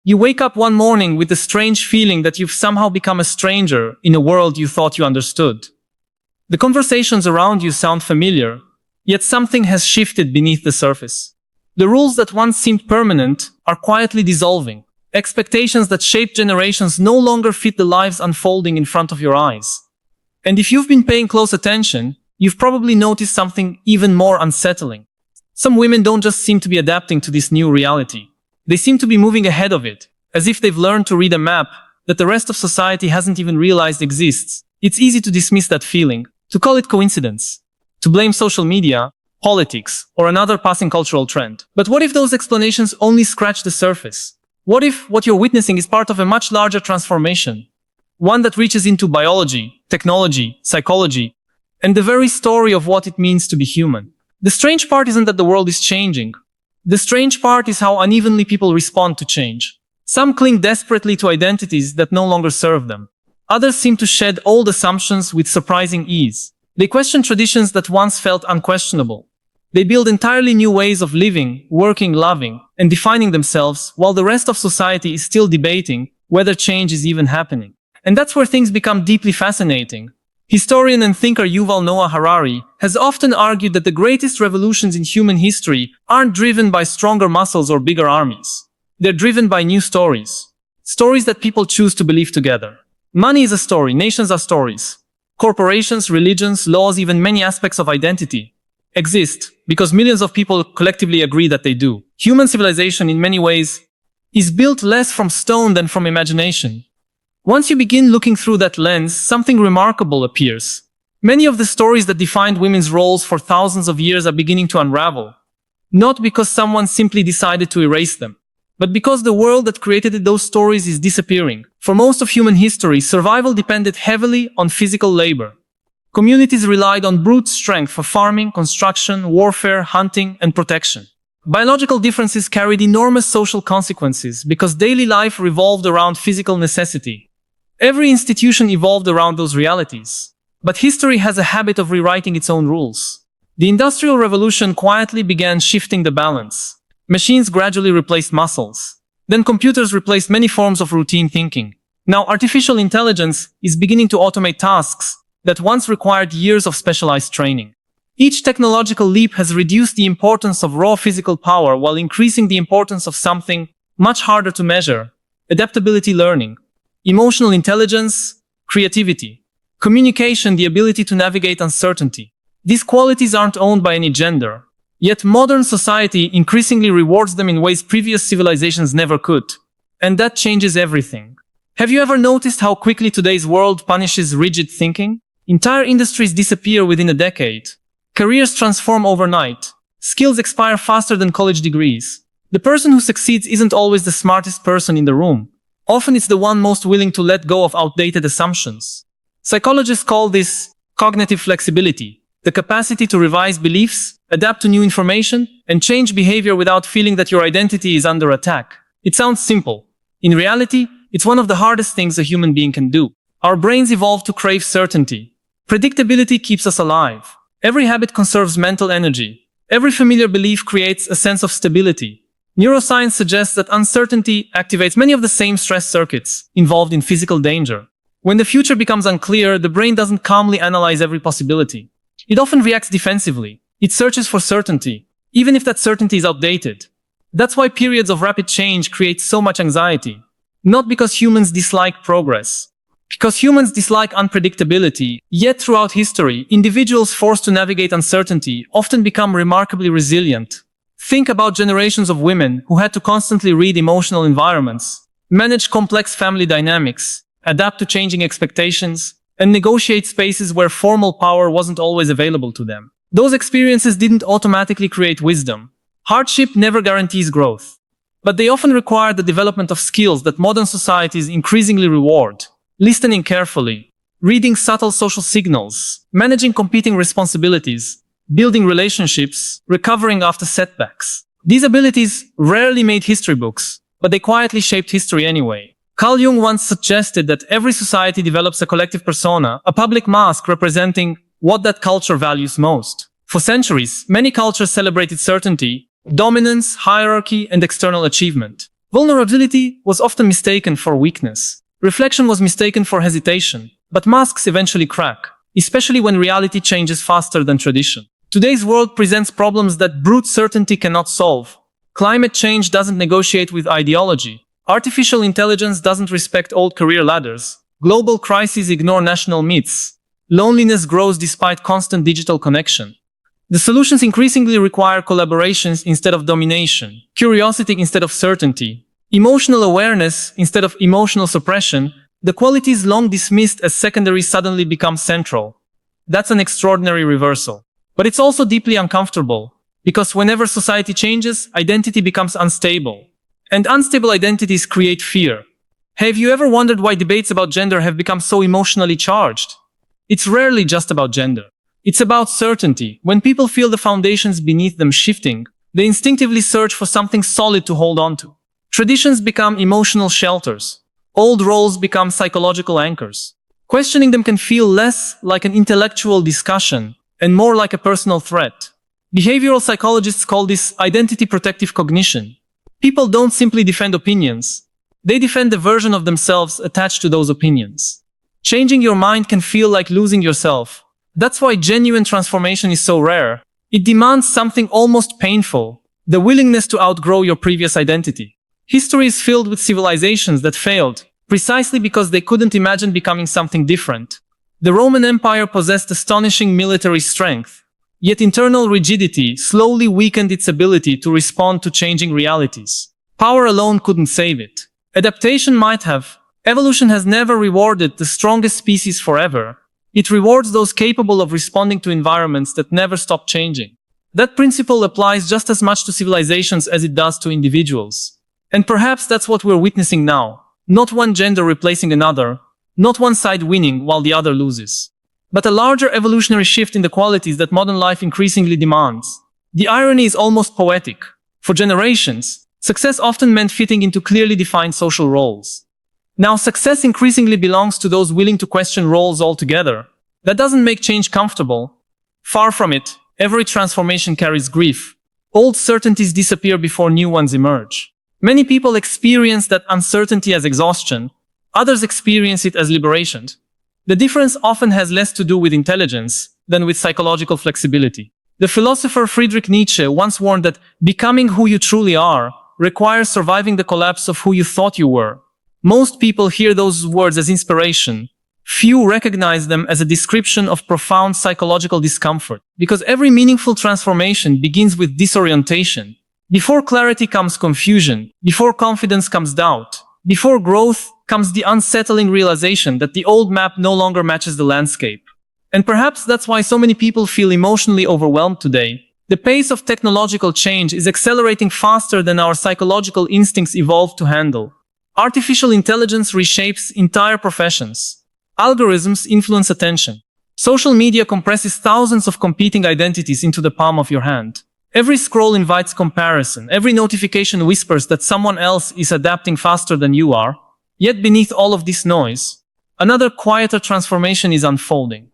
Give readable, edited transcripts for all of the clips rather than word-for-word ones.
You wake up one morning with the strange feeling that you've somehow become a stranger in a world you thought you understood. The conversations around you sound familiar, yet something has shifted beneath the surface. The rules that once seemed permanent are quietly dissolving. Expectations that shaped generations no longer fit the lives unfolding in front of your eyes. And if you've been paying close attention, you've probably noticed something even more unsettling. Some women don't just seem to be adapting to this new reality. They seem to be moving ahead of it, as if they've learned to read a map that the rest of society hasn't even realized exists. It's easy to dismiss that feeling, to call it coincidence, to blame social media, politics, or another passing cultural trend. But what if those explanations only scratch the surface? What if what you're witnessing is part of a much larger transformation? One that reaches into biology, technology, psychology, and the very story of what it means to be human. The strange part isn't that the world is changing. The strange part is how unevenly people respond to change. Some cling desperately to identities that no longer serve them. Others seem to shed old assumptions with surprising ease. They question traditions that once felt unquestionable. They build entirely new ways of living, working, loving, and defining themselves, while the rest of society is still debating whether change is even happening. And that's where things become deeply fascinating. Historian and thinker Yuval Noah Harari has often argued that the greatest revolutions in human history aren't driven by stronger muscles or bigger armies. They're driven by new stories. Stories that people choose to believe together. Money is a story, nations are stories. Corporations, religions, laws, even many aspects of identity exist because millions of people collectively agree that they do. Human civilization, in many ways, is built less from stone than from imagination. Once you begin looking through that lens, something remarkable appears. Many of the stories that defined women's roles for thousands of years are beginning to unravel. Not because someone simply decided to erase them, but because the world that created those stories is disappearing. For most of human history, survival depended heavily on physical labor. Communities relied on brute strength for farming, construction, warfare, hunting, and protection. Biological differences carried enormous social consequences because daily life revolved around physical necessity. Every institution evolved around those realities. But history has a habit of rewriting its own rules. The Industrial Revolution quietly began shifting the balance. Machines gradually replaced muscles. Then computers replaced many forms of routine thinking. Now artificial intelligence is beginning to automate tasks that once required years of specialized training. Each technological leap has reduced the importance of raw physical power while increasing the importance of something much harder to measure: adaptability learning, emotional intelligence, creativity, communication, the ability to navigate uncertainty. These qualities aren't owned by any gender. Yet modern society increasingly rewards them in ways previous civilizations never could. And that changes everything. Have you ever noticed how quickly today's world punishes rigid thinking? Entire industries disappear within a decade. Careers transform overnight. Skills expire faster than college degrees. The person who succeeds isn't always the smartest person in the room. Often it's the one most willing to let go of outdated assumptions. Psychologists call this cognitive flexibility, the capacity to revise beliefs, adapt to new information, and change behavior without feeling that your identity is under attack. It sounds simple. In reality, it's one of the hardest things a human being can do. Our brains evolved to crave certainty. Predictability keeps us alive. Every habit conserves mental energy. Every familiar belief creates a sense of stability. Neuroscience suggests that uncertainty activates many of the same stress circuits involved in physical danger. When the future becomes unclear, the brain doesn't calmly analyze every possibility. It often reacts defensively. It searches for certainty, even if that certainty is outdated. That's why periods of rapid change create so much anxiety. Not because humans dislike progress, because humans dislike unpredictability. Yet throughout history, individuals forced to navigate uncertainty often become remarkably resilient. Think about generations of women who had to constantly read emotional environments, manage complex family dynamics, adapt to changing expectations, and negotiate spaces where formal power wasn't always available to them. Those experiences didn't automatically create wisdom. Hardship never guarantees growth. But they often require the development of skills that modern societies increasingly reward. Listening carefully, reading subtle social signals, managing competing responsibilities, building relationships, recovering after setbacks. These abilities rarely made history books, but they quietly shaped history anyway. Carl Jung once suggested that every society develops a collective persona, a public mask representing what that culture values most. For centuries, many cultures celebrated certainty, dominance, hierarchy, and external achievement. Vulnerability was often mistaken for weakness. Reflection was mistaken for hesitation. But masks eventually crack, especially when reality changes faster than tradition. Today's world presents problems that brute certainty cannot solve. Climate change doesn't negotiate with ideology. Artificial intelligence doesn't respect old career ladders. Global crises ignore national myths. Loneliness grows despite constant digital connection. The solutions increasingly require collaborations instead of domination, curiosity instead of certainty, emotional awareness instead of emotional suppression. The qualities long dismissed as secondary suddenly become central. That's an extraordinary reversal. But it's also deeply uncomfortable, because whenever society changes, identity becomes unstable. And unstable identities create fear. Have you ever wondered why debates about gender have become so emotionally charged? It's rarely just about gender. It's about certainty. When people feel the foundations beneath them shifting, they instinctively search for something solid to hold on to. Traditions become emotional shelters. Old roles become psychological anchors. Questioning them can feel less like an intellectual discussion and more like a personal threat. Behavioral psychologists call this identity protective cognition. People don't simply defend opinions. They defend the version of themselves attached to those opinions. Changing your mind can feel like losing yourself. That's why genuine transformation is so rare. It demands something almost painful, the willingness to outgrow your previous identity. History is filled with civilizations that failed, precisely because they couldn't imagine becoming something different. The Roman Empire possessed astonishing military strength, yet internal rigidity slowly weakened its ability to respond to changing realities. Power alone couldn't save it. Adaptation might have. Evolution has never rewarded the strongest species forever. It rewards those capable of responding to environments that never stop changing. That principle applies just as much to civilizations as it does to individuals. And perhaps that's what we're witnessing now. Not one gender replacing another, not one side winning while the other loses, but a larger evolutionary shift in the qualities that modern life increasingly demands. The irony is almost poetic. For generations, success often meant fitting into clearly defined social roles. Now success increasingly belongs to those willing to question roles altogether. That doesn't make change comfortable. Far from it, every transformation carries grief. Old certainties disappear before new ones emerge. Many people experience that uncertainty as exhaustion. Others experience it as liberation. The difference often has less to do with intelligence than with psychological flexibility. The philosopher Friedrich Nietzsche once warned that becoming who you truly are requires surviving the collapse of who you thought you were. Most people hear those words as inspiration. Few recognize them as a description of profound psychological discomfort, because every meaningful transformation begins with disorientation. Before clarity comes confusion, before confidence comes doubt, before growth comes the unsettling realization that the old map no longer matches the landscape. And perhaps that's why so many people feel emotionally overwhelmed today. The pace of technological change is accelerating faster than our psychological instincts evolved to handle. Artificial intelligence reshapes entire professions. Algorithms influence attention. Social media compresses thousands of competing identities into the palm of your hand. Every scroll invites comparison. Every notification whispers that someone else is adapting faster than you are. Yet beneath all of this noise, another quieter transformation is unfolding.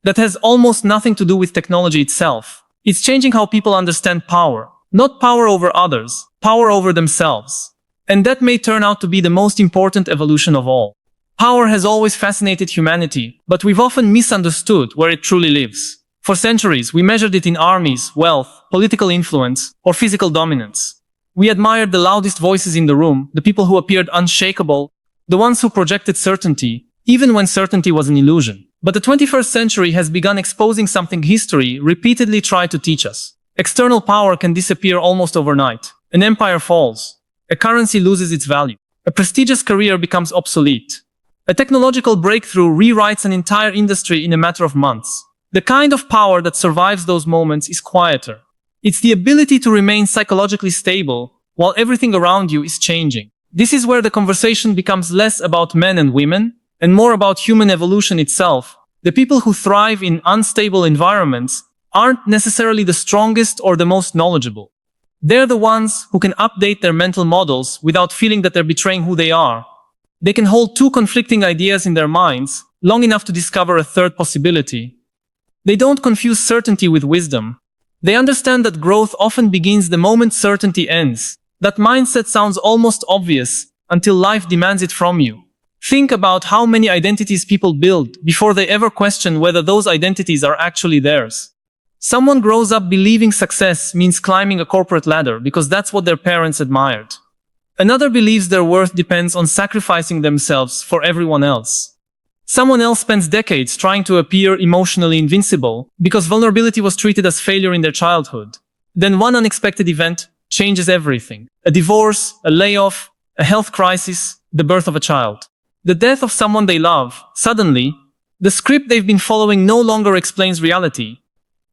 That has almost nothing to do with technology itself. It's changing how people understand power. Not power over others, power over themselves. And that may turn out to be the most important evolution of all. Power has always fascinated humanity, but we've often misunderstood where it truly lives. For centuries, we measured it in armies, wealth, political influence, or physical dominance. We admired the loudest voices in the room, the people who appeared unshakable, the ones who projected certainty, even when certainty was an illusion. But the 21st century has begun exposing something history repeatedly tried to teach us. External power can disappear almost overnight. An empire falls. A currency loses its value. A prestigious career becomes obsolete. A technological breakthrough rewrites an entire industry in a matter of months. The kind of power that survives those moments is quieter. It's the ability to remain psychologically stable while everything around you is changing. This is where the conversation becomes less about men and women and more about human evolution itself. The people who thrive in unstable environments aren't necessarily the strongest or the most knowledgeable. They're the ones who can update their mental models without feeling that they're betraying who they are. They can hold two conflicting ideas in their minds long enough to discover a third possibility. They don't confuse certainty with wisdom. They understand that growth often begins the moment certainty ends. That mindset sounds almost obvious until life demands it from you. Think about how many identities people build before they ever question whether those identities are actually theirs. Someone grows up believing success means climbing a corporate ladder because that's what their parents admired. Another believes their worth depends on sacrificing themselves for everyone else. Someone else spends decades trying to appear emotionally invincible because vulnerability was treated as failure in their childhood. Then one unexpected event changes everything. A divorce, a layoff, a health crisis, the birth of a child. The death of someone they love. Suddenly, the script they've been following no longer explains reality.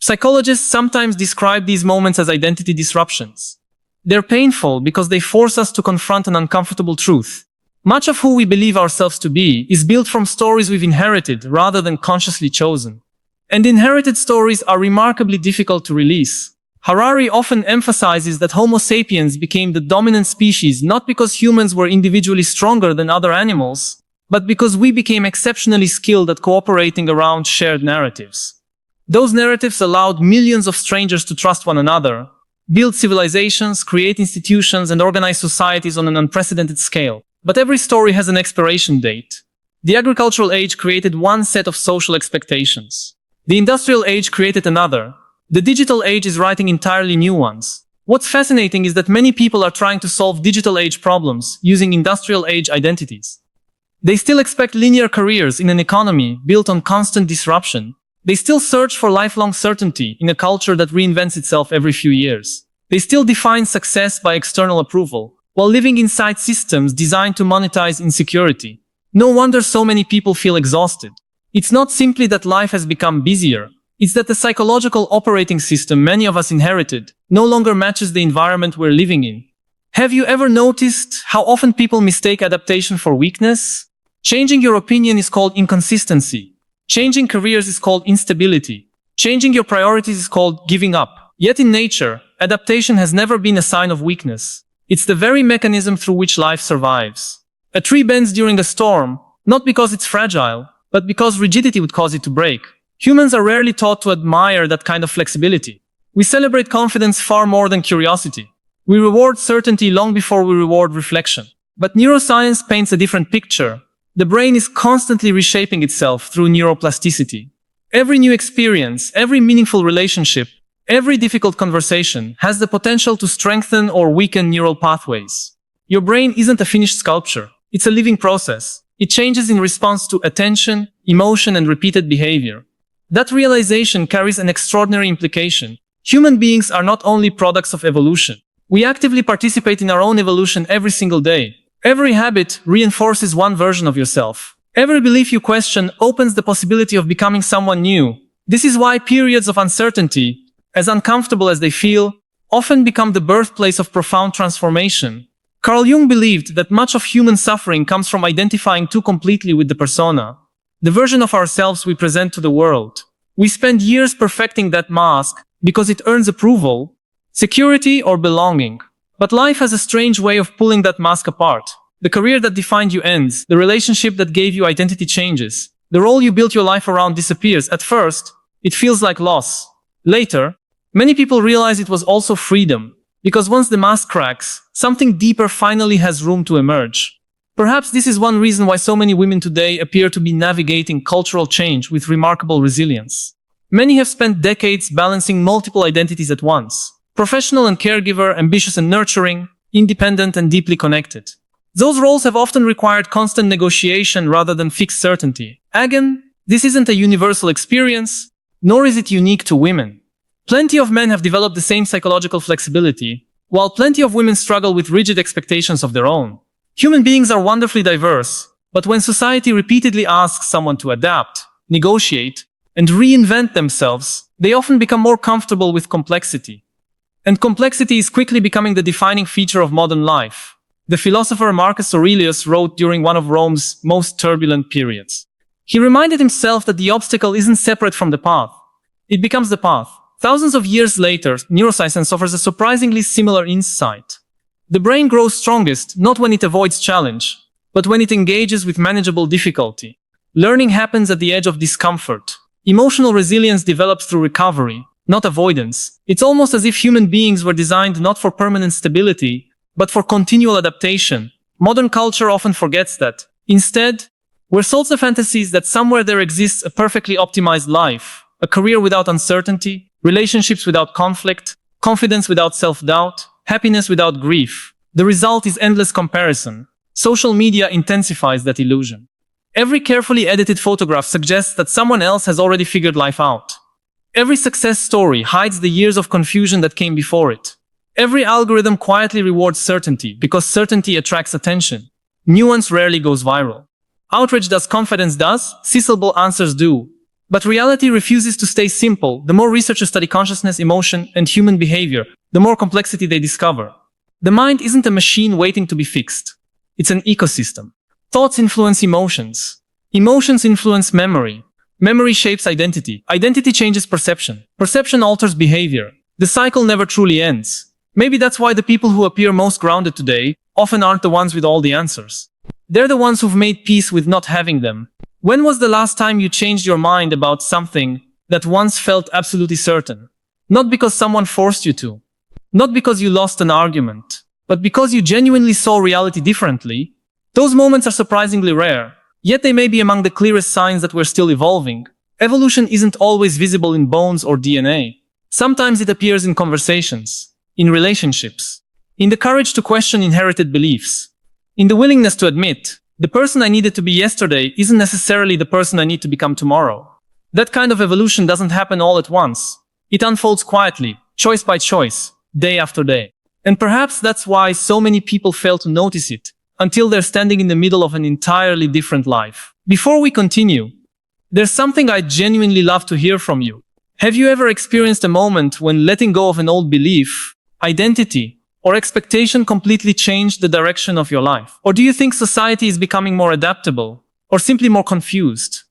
Psychologists sometimes describe these moments as identity disruptions. They're painful because they force us to confront an uncomfortable truth. Much of who we believe ourselves to be is built from stories we've inherited rather than consciously chosen. And inherited stories are remarkably difficult to release. Harari often emphasizes that Homo sapiens became the dominant species not because humans were individually stronger than other animals, but because we became exceptionally skilled at cooperating around shared narratives. Those narratives allowed millions of strangers to trust one another, build civilizations, create institutions, and organize societies on an unprecedented scale. But every story has an expiration date. The agricultural age created one set of social expectations. The industrial age created another. The digital age is writing entirely new ones. What's fascinating is that many people are trying to solve digital age problems using industrial age identities. They still expect linear careers in an economy built on constant disruption. They still search for lifelong certainty in a culture that reinvents itself every few years. They still define success by external approval, while living inside systems designed to monetize insecurity. No wonder so many people feel exhausted. It's not simply that life has become busier. It's that the psychological operating system many of us inherited no longer matches the environment we're living in. Have you ever noticed how often people mistake adaptation for weakness? Changing your opinion is called inconsistency. Changing careers is called instability. Changing your priorities is called giving up. Yet in nature, adaptation has never been a sign of weakness. It's the very mechanism through which life survives. A tree bends during a storm, not because it's fragile, but because rigidity would cause it to break. Humans are rarely taught to admire that kind of flexibility. We celebrate confidence far more than curiosity. We reward certainty long before we reward reflection. But neuroscience paints a different picture. The brain is constantly reshaping itself through neuroplasticity. Every new experience, every meaningful relationship, every difficult conversation has the potential to strengthen or weaken neural pathways. Your brain isn't a finished sculpture. It's a living process. It changes in response to attention, emotion, and repeated behavior. That realization carries an extraordinary implication. Human beings are not only products of evolution. We actively participate in our own evolution every single day. Every habit reinforces one version of yourself. Every belief you question opens the possibility of becoming someone new. This is why periods of uncertainty, as uncomfortable as they feel, often become the birthplace of profound transformation. Carl Jung believed that much of human suffering comes from identifying too completely with the persona, the version of ourselves we present to the world. We spend years perfecting that mask because it earns approval, security, or belonging. But life has a strange way of pulling that mask apart. The career that defined you ends, the relationship that gave you identity changes, the role you built your life around disappears. At first, it feels like loss. Later, many people realize it was also freedom, because once the mask cracks, something deeper finally has room to emerge. Perhaps this is one reason why so many women today appear to be navigating cultural change with remarkable resilience. Many have spent decades balancing multiple identities at once. Professional and caregiver, ambitious and nurturing, independent and deeply connected. Those roles have often required constant negotiation rather than fixed certainty. Again, this isn't a universal experience, nor is it unique to women. Plenty of men have developed the same psychological flexibility, while plenty of women struggle with rigid expectations of their own. Human beings are wonderfully diverse, but when society repeatedly asks someone to adapt, negotiate, and reinvent themselves, they often become more comfortable with complexity. And complexity is quickly becoming the defining feature of modern life. The philosopher Marcus Aurelius wrote during one of Rome's most turbulent periods. He reminded himself that the obstacle isn't separate from the path. It becomes the path. Thousands of years later, neuroscience offers a surprisingly similar insight. The brain grows strongest not when it avoids challenge, but when it engages with manageable difficulty. Learning happens at the edge of discomfort. Emotional resilience develops through recovery, not avoidance. It's almost as if human beings were designed not for permanent stability, but for continual adaptation. Modern culture often forgets that. Instead, we're sold the fantasies that somewhere there exists a perfectly optimized life, a career without uncertainty, relationships without conflict, confidence without self-doubt, happiness without grief. The result is endless comparison. Social media intensifies that illusion. Every carefully edited photograph suggests that someone else has already figured life out. Every success story hides the years of confusion that came before it. Every algorithm quietly rewards certainty because certainty attracts attention. Nuance rarely goes viral. Outrage does, confidence does, sensible answers do. But reality refuses to stay simple. The more researchers study consciousness, emotion, and human behavior, the more complexity they discover. The mind isn't a machine waiting to be fixed. It's an ecosystem. Thoughts influence emotions. Emotions influence memory. Memory shapes identity. Identity changes perception. Perception alters behavior. The cycle never truly ends. Maybe that's why the people who appear most grounded today often aren't the ones with all the answers. They're the ones who've made peace with not having them. When was the last time you changed your mind about something that once felt absolutely certain? Not because someone forced you to. Not because you lost an argument, but because you genuinely saw reality differently. Those moments are surprisingly rare, yet they may be among the clearest signs that we're still evolving. Evolution isn't always visible in bones or DNA. Sometimes it appears in conversations, in relationships, in the courage to question inherited beliefs, in the willingness to admit, the person I needed to be yesterday isn't necessarily the person I need to become tomorrow. That kind of evolution doesn't happen all at once. It unfolds quietly, choice by choice, day after day. And perhaps that's why so many people fail to notice it, until they're standing in the middle of an entirely different life. Before we continue, there's something I'd genuinely love to hear from you. Have you ever experienced a moment when letting go of an old belief, identity, or expectation completely changed the direction of your life? Or do you think society is becoming more adaptable, or simply more confused?